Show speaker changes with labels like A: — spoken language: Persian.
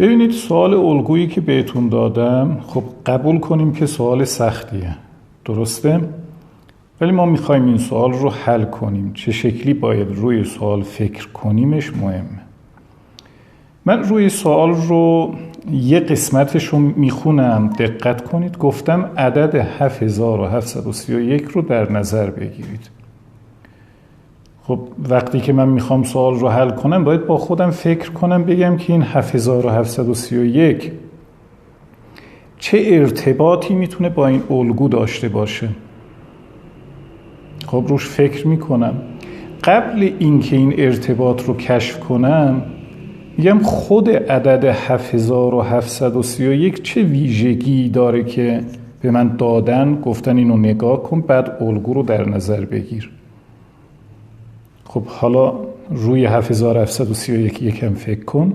A: ببینید سوال الگویی که بهتون دادم، خب قبول کنیم که سوال سختیه، درسته؟ ولی ما میخوایم این سوال رو حل کنیم. چه شکلی باید روی سوال فکر کنیمش مهمه. من روی سوال رو یه قسمتش رو میخونم، دقت کنید. گفتم عدد 7731 رو در نظر بگیرید. خب وقتی که من میخوام سوال رو حل کنم باید با خودم فکر کنم، بگم که این 7731 چه ارتباطی میتونه با این الگو داشته باشه. خب روش فکر میکنم. قبل اینکه این ارتباط رو کشف کنم میگم خود عدد 7731 چه ویژگی داره که به من دادن، گفتن اینو نگاه کن بعد الگو رو در نظر بگیر. خب حالا روی 7731 یکم فکر کن.